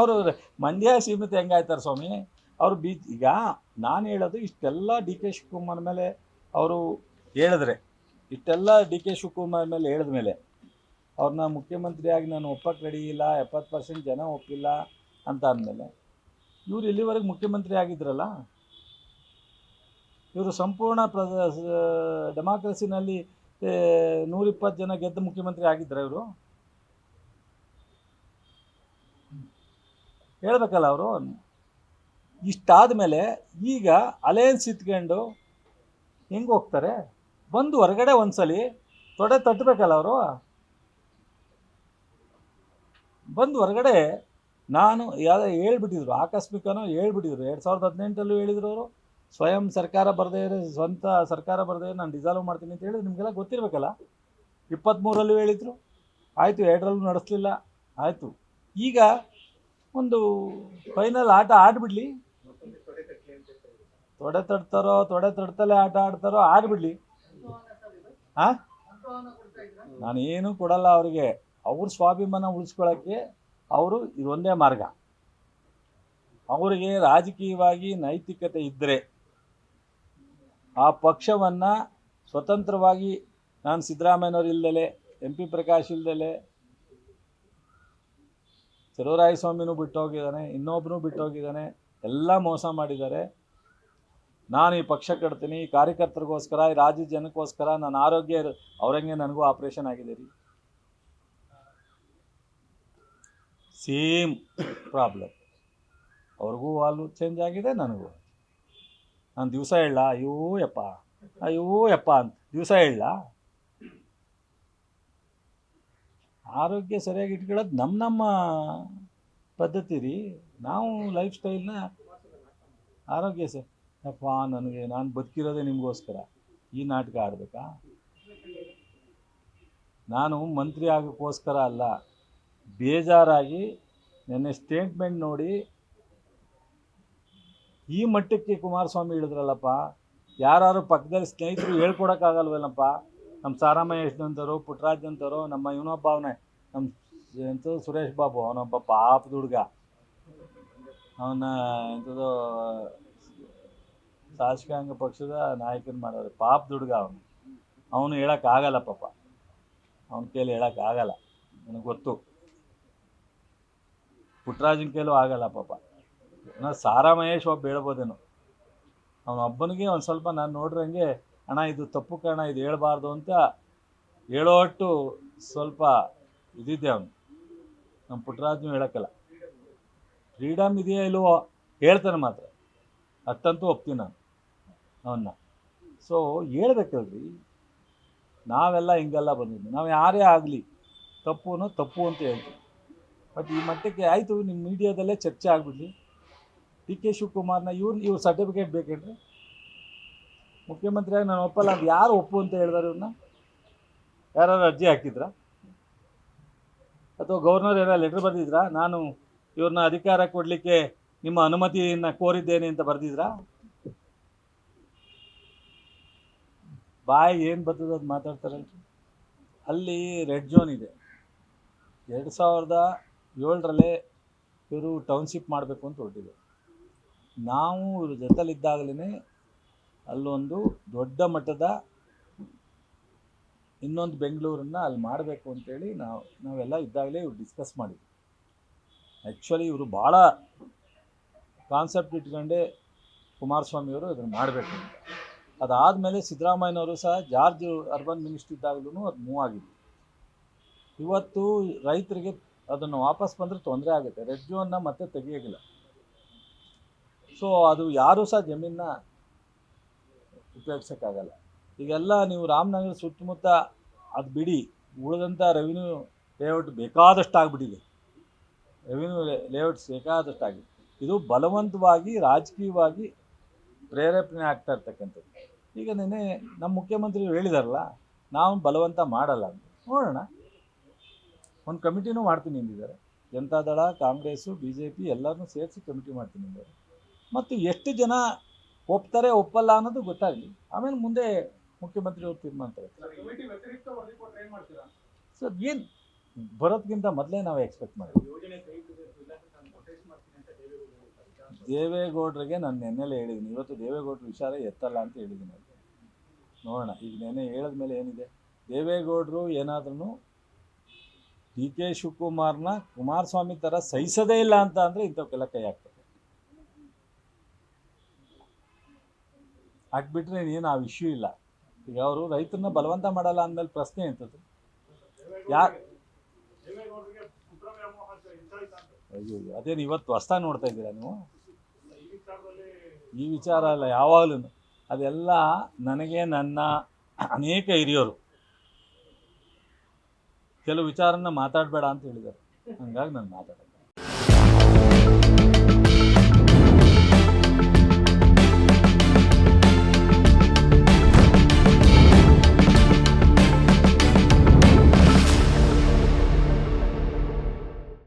ಅವರು ಮಂಡ್ಯ ಸೀಮಿತ ಹೆಂಗಾಯ್ತಾರೆ ಸ್ವಾಮಿ ಅವರು ಈಗ ನಾನು ಹೇಳೋದು ಇಷ್ಟೆಲ್ಲ ಡಿ ಕೆ ಶಿವಕುಮಾರ್ ಮೇಲೆ ಅವರು ಹೇಳಿದ್ರೆ ಇಷ್ಟೆಲ್ಲ ಡಿ ಕೆ ಶಿವಕುಮಾರ್ ಮೇಲೆ ಹೇಳಿದ ಮೇಲೆ ಅವ್ರನ್ನ ಮುಖ್ಯಮಂತ್ರಿಯಾಗಿ ನಾನು ಒಪ್ಪಕ್ಕೆ ರೆಡಿ ಇಲ್ಲ 70% ಜನ ಒಪ್ಪಿಲ್ಲ ಅಂತ ಅಂದಮೇಲೆ ಇವರು ಇಲ್ಲಿವರೆಗೆ ಮುಖ್ಯಮಂತ್ರಿ ಆಗಿದ್ರಲ್ಲ, ಇವರು ಸಂಪೂರ್ಣ ಡೆಮಾಕ್ರಸಿನಲ್ಲಿ 120 ಜನ ಗೆದ್ದ ಮುಖ್ಯಮಂತ್ರಿ ಆಗಿದ್ರ ಇವರು? ಹೇಳ್ಬೇಕಲ್ಲ ಅವರು. ಇಷ್ಟಾದ ಮೇಲೆ ಈಗ ಅಲಯನ್ಸ್ ಇತ್ಕೊಂಡು ಹೆಂಗೆ ಹೋಗ್ತಾರೆ? ಬಂದು ಹೊರಗಡೆ ಒಂದ್ಸಲಿ ತೊಡೆ ತಟ್ಟಬೇಕಲ್ಲ ಅವರು. ಬಂದು ಹೊರಗಡೆ ನಾನು ಯಾವುದೋ ಹೇಳ್ಬಿಟ್ಟಿದ್ರು, ಆಕಸ್ಮಿಕನೋ ಹೇಳ್ಬಿಟ್ಟಿದ್ರು. 2018 ಹೇಳಿದ್ರು ಅವರು. ಸ್ವಯಂ ಸರ್ಕಾರ ಬರದೇ ಸ್ವಂತ ಸರ್ಕಾರ ಬರದೇ ನಾನು ಡಿಸಾಲ್ವ್ ಮಾಡ್ತೀನಿ ಅಂತ ಹೇಳಿ ನಿಮಗೆಲ್ಲ ಗೊತ್ತಿರಬೇಕಲ್ಲ. 23 ಹೇಳಿದರು, ಆಯಿತು. 2 ನಡೆಸಲಿಲ್ಲ, ಆಯಿತು. ಈಗ ಒಂದು ಫೈನಲ್ ಆಟ ಆಡಿಬಿಡ್ಲಿ. ತೊಡೆ ತಡ್ತಲೇ ಆಟ ಆಡ್ತಾರೋ ಆಡ್ಬಿಡ್ಲಿ. ಹಾಂ, ನಾನೇನು ಕೊಡಲ್ಲ ಅವರಿಗೆ. ಅವ್ರ ಸ್ವಾಭಿಮಾನ ಉಳಿಸ್ಕೊಳ್ಳೋಕ್ಕೆ ಅವರು ಇದೊಂದೇ ಮಾರ್ಗ. ಅವರಿಗೆ ರಾಜಕೀಯವಾಗಿ ನೈತಿಕತೆ ಇದ್ದರೆ ಆ ಪಕ್ಷವನ್ನು ಸ್ವತಂತ್ರವಾಗಿ, ನಾನು ಸಿದ್ದರಾಮಯ್ಯನವ್ರು ಇಲ್ದಲೆ, MP ಪ್ರಕಾಶ್ ಇಲ್ದಲೆ, ಚಲುವರಾಯಸ್ವಾಮಿನೂ ಬಿಟ್ಟು ಹೋಗಿದ್ದಾನೆ, ಇನ್ನೊಬ್ಬನೂ ಬಿಟ್ಟು ಹೋಗಿದ್ದಾನೆ, ಎಲ್ಲ ಮೋಸ ಮಾಡಿದ್ದಾರೆ. ನಾನು ಈ ಪಕ್ಷ ಕಟ್ತೀನಿ, ಈ ಕಾರ್ಯಕರ್ತರಿಗೋಸ್ಕರ, ಈ ರಾಜ್ಯದ ಜನಕ್ಕೋಸ್ಕರ. ನನ್ನ ಆರೋಗ್ಯ ಅವ್ರಂಗೆ ನನಗೂ ಆಪ್ರೇಷನ್ ಆಗಿದೆ ರೀ. Same problem. ಅವ್ರಿಗೂ ಹಾಲು ಚೇಂಜ್ ಆಗಿದೆ, ನನಗೂ. ನಾನು ದಿವಸ ಹೇಳ ಅಯ್ಯೋ ಯಪ್ಪ ಅಂತ ದಿವಸ ಹೇಳ. ಆರೋಗ್ಯ ಸರಿಯಾಗಿ ಇಟ್ಕೊಳ್ಳೋದು ನಮ್ಮ ಪದ್ಧತಿ ರೀ. ನಾವು ಲೈಫ್ ಸ್ಟೈಲ್ನ ಆರೋಗ್ಯ ಯಪ್ಪ, ನಾನು ಬದುಕಿರೋದೇ ನಿಮಗೋಸ್ಕರ. ಈ ನಾಟಕ ಆಡಬೇಕಾ? ನಾನು ಮಂತ್ರಿ ಆಗೋಕ್ಕೋಸ್ಕರ ಅಲ್ಲ, ಬೇಜಾರಾಗಿ ನೆನ್ನೆ ಸ್ಟೇಟ್ಮೆಂಟ್ ನೋಡಿ ಈ ಮಟ್ಟಕ್ಕೆ ಕುಮಾರಸ್ವಾಮಿ ಹೇಳಿದ್ರಲ್ಲಪ್ಪ. ಯಾರು ಪಕ್ಕದಲ್ಲಿ ಸ್ನೇಹಿತರು ಹೇಳ್ಕೊಡೋಕ್ಕಾಗಲ್ವಲ್ಲಪ್ಪ. ನಮ್ಮ ಸಾರಾಮಹೇಶ್ನಂತರು, ಪುಟ್ಟರಾಜ್ ಅಂತರು, ನಮ್ಮ ಇವನೊಬ್ಬ ಅವನೇ, ನಮ್ಮ ಎಂಥದ್ದು ಸುರೇಶ್ ಬಾಬು, ಅವನೊಬ್ಬ ಪಾಪದ ಹುಡುಗ. ಅವನ ಎಂಥದ್ದು ಶಾಸಕಾಂಗ ಪಕ್ಷದ ನಾಯಕನ ಮಾಡೋರು, ಪಾಪದ ಹುಡುಗ ಅವನು ಹೇಳೋಕ್ಕಾಗಲ್ಲ ಪಾಪ. ಅವನ ಕೈಲಿ ಹೇಳೋಕ್ಕಾಗಲ್ಲ, ನನಗೆ ಗೊತ್ತು. ಪುಟ್ಟರಾಜನ ಕೈಲೂ ಆಗಲ್ಲ ಪಾಪ. ಸಾರಾ ಮಹೇಶ್ ಒಬ್ಬ ಹೇಳ್ಬೋದೇನೋ, ಅವನೊಬ್ಬನಿಗೆ ಒಂದು ಸ್ವಲ್ಪ ನಾನು ನೋಡ್ರಂಗೆ ಅಣ್ಣ ಇದು ತಪ್ಪು ಕಾರಣ, ಇದು ಹೇಳ್ಬಾರ್ದು ಅಂತ ಹೇಳೋಷ್ಟು ಸ್ವಲ್ಪ ಇದಿದೆ ಅವನು. ನಮ್ಮ ಪುಟ್ಟರಾಜನು ಹೇಳೋಕ್ಕಲ್ಲ. ಫ್ರೀಡಮ್ ಇದೆಯಾ ಇಲ್ವೋ ಹೇಳ್ತಾನೆ ಮಾತ್ರ, ಅಷ್ಟಂತೂ ಒಪ್ತೀನಿ ನಾನು ಅವನ್ನ. ಸೊ ಹೇಳ್ಬೇಕಲ್ರಿ, ನಾವೆಲ್ಲ ಹಿಂಗೆಲ್ಲ ಬಂದಿದ್ವಿ. ನಾವು ಯಾರೇ ಆಗಲಿ ತಪ್ಪು ಅಂತ ಹೇಳ್ತೀವಿ. ಬಟ್ ಈ ಮಟ್ಟಕ್ಕೆ ಆಯಿತು, ನಿಮ್ಮ ಮೀಡಿಯಾದಲ್ಲೇ ಚರ್ಚೆ ಆಗಿಬಿಡ್ಲಿ. ಡಿ ಕೆ ಶಿವಕುಮಾರ್ನ ಇವ್ರು ಸರ್ಟಿಫಿಕೇಟ್ ಬೇಕೇನ್ರಿ? ಮುಖ್ಯಮಂತ್ರಿಯಾಗಿ ನಾನು ಒಪ್ಪಲ್ಲ ಅಂತ ಯಾರು ಒಪ್ಪು ಅಂತ ಹೇಳಿದಾರೆ? ಇವ್ರನ್ನ ಯಾರು ಅರ್ಜಿ ಹಾಕಿದ್ರಾ? ಅಥವಾ ಗವರ್ನರ್ ಏನೋ ಲೆಟ್ರ್ ಬರೆದಿದ್ರಾ, ನಾನು ಇವ್ರನ್ನ ಅಧಿಕಾರ ಕೊಡಲಿಕ್ಕೆ ನಿಮ್ಮ ಅನುಮತಿಯನ್ನು ಕೋರಿದ್ದೇನೆ ಅಂತ ಬರೆದಿದ್ರಾ? ಬಾಯಿಗೆ ಏನು ಬರ್ತದೆ ಅದು ಮಾತಾಡ್ತಾರಲ್ರಿ. ಅಲ್ಲಿ ರೆಡ್ ಝೋನ್ ಇದೆ. 2007 ಇವರು ಟೌನ್ಶಿಪ್ ಮಾಡಬೇಕು ಅಂತ ಹೊರಟಿದೆ. ನಾವು ಇವ್ರ ಜೊತೆಲಿದ್ದಾಗಲೇ ಅಲ್ಲೊಂದು ದೊಡ್ಡ ಮಟ್ಟದ ಇನ್ನೊಂದು ಬೆಂಗಳೂರನ್ನು ಅಲ್ಲಿ ಮಾಡಬೇಕು ಅಂತೇಳಿ ನಾವೆಲ್ಲ ಇದ್ದಾಗಲೇ ಇವ್ರು ಡಿಸ್ಕಸ್ ಮಾಡಿದ್ವಿ. ಆ್ಯಕ್ಚುಲಿ ಇವರು ಭಾಳ ಕಾನ್ಸೆಪ್ಟ್ ಇಟ್ಕೊಂಡೆ ಕುಮಾರಸ್ವಾಮಿಯವರು ಇದನ್ನು ಮಾಡಬೇಕು ಅಂತ. ಅದಾದಮೇಲೆ ಸಿದ್ದರಾಮಯ್ಯನವರು ಸಹ ಜಾರ್ಜ್ ಅರ್ಬನ್ ಮಿನಿಸ್ಟ್ರಿ ಇದ್ದಾಗಲೂ ಅದು ಮೂವ್ ಆಗಿದೆ. ಇವತ್ತು ರೈತರಿಗೆ ಅದನ್ನು ವಾಪಸ್ ಬಂದರೆ ತೊಂದರೆ ಆಗುತ್ತೆ. ರೆಡ್ ಝೋನ್ನ ಮತ್ತೆ ತೆಗಿಯೋಗಿಲ್ಲ. ಸೊ ಅದು ಯಾರೂ ಸಹ ಜಮೀನನ್ನ ಉಪಯೋಗಿಸೋಕ್ಕಾಗಲ್ಲ. ಈಗೆಲ್ಲ ನೀವು ರಾಮನಗರ ಸುತ್ತಮುತ್ತ ಅದು ಬಿಡಿ, ಉಳಿದಂಥ ರೆವಿನ್ಯೂ ಲೇಔಟ್ ಬೇಕಾದಷ್ಟು ಆಗಿಬಿಟ್ಟಿದೆ. ರೆವಿನ್ಯೂ ಲೇಔಟ್ಸ್ ಬೇಕಾದಷ್ಟು ಆಗಿದೆ. ಇದು ಬಲವಂತವಾಗಿ ರಾಜಕೀಯವಾಗಿ ಪ್ರೇರೇಪಣೆ ಆಗ್ತಾ ಇರ್ತಕ್ಕಂಥದ್ದು. ಈಗ ನೆನ್ನೆ ನಮ್ಮ ಮುಖ್ಯಮಂತ್ರಿಗಳು ಹೇಳಿದಾರಲ್ಲ, ನಾವು ಬಲವಂತ ಮಾಡಲ್ಲ ಅಂತ. ನೋಡೋಣ, ಒಂದು ಕಮಿಟಿನೂ ಮಾಡ್ತೀನಿ ಎಂದಿದ್ದಾರೆ. ಜನತಾದಳ, ಕಾಂಗ್ರೆಸ್ಸು, BJP ಎಲ್ಲರನ್ನೂ ಸೇರಿಸಿ ಕಮಿಟಿ ಮಾಡ್ತೀನಿ ಎಂದಿದ್ದಾರೆ. ಮತ್ತು ಎಷ್ಟು ಜನ ಒಪ್ತಾರೆ ಒಪ್ಪಲ್ಲ ಅನ್ನೋದು ಗೊತ್ತಾಗಲಿ, ಆಮೇಲೆ ಮುಂದೆ ಮುಖ್ಯಮಂತ್ರಿಯವರು ತೀರ್ಮಾನ ತಗೊಳ್ತಾರೆ. ಸರ್ ಏನು ಬರೋದಕ್ಕಿಂತ ಮೊದಲೇ ನಾವು ಎಕ್ಸ್ಪೆಕ್ಟ್ ಮಾಡಿದ್ವಿ. ದೇವೇಗೌಡರಿಗೆ ನಾನು ನೆನ್ನೆಲೆ ಹೇಳಿದ್ದೀನಿ, ಇವತ್ತು ದೇವೇಗೌಡರ ವಿಚಾರ ಎತ್ತಲ್ಲ ಅಂತ ಹೇಳಿದ್ದೀನಿ. ಅದು ನೋಡೋಣ, ಈಗ ನೆನ್ನೆ ಹೇಳಿದ್ಮೇಲೆ ಏನಿದೆ. ದೇವೇಗೌಡರು ಏನಾದ್ರೂ ಡಿ ಕೆ ಶಿವಕುಮಾರ್ನ ಕುಮಾರಸ್ವಾಮಿ ಥರ ಸಹಿಸೋದೇ ಇಲ್ಲ ಅಂತ ಅಂದರೆ ಇಂಥವಕ್ಕೆಲ್ಲ ಕೈ ಹಾಕ್ತಾರೆ. ಹಾಕ್ಬಿಟ್ರೆ ಏನು ಆ ವಿಷಯ ಇಲ್ಲ. ಈಗ ಅವರು ರೈತರನ್ನ ಬಲವಂತ ಮಾಡಲ್ಲ ಅಂದಮೇಲೆ ಪ್ರಶ್ನೆ ಎಂಥದ್ದು? ಯಾರು ಅಯ್ಯೋ, ಅದೇನು ಇವತ್ತು ಹೊಸ್ದಾಗಿ ನೋಡ್ತಾ ಇದ್ದೀರಾ ನೀವು? ಈ ವಿಚಾರ ಅಲ್ಲ, ಯಾವಾಗಲೂ ಅದೆಲ್ಲ ನನಗೆ ನನ್ನ ಅನೇಕ ಹಿರಿಯರು ಕೆಲವು ವಿಚಾರನ ಮಾತಾಡಬೇಡ ಅಂತ ಹೇಳಿದ್ದಾರೆ, ಹಂಗಾಗಿ ನಾನು ಮಾತಾಡೋದು.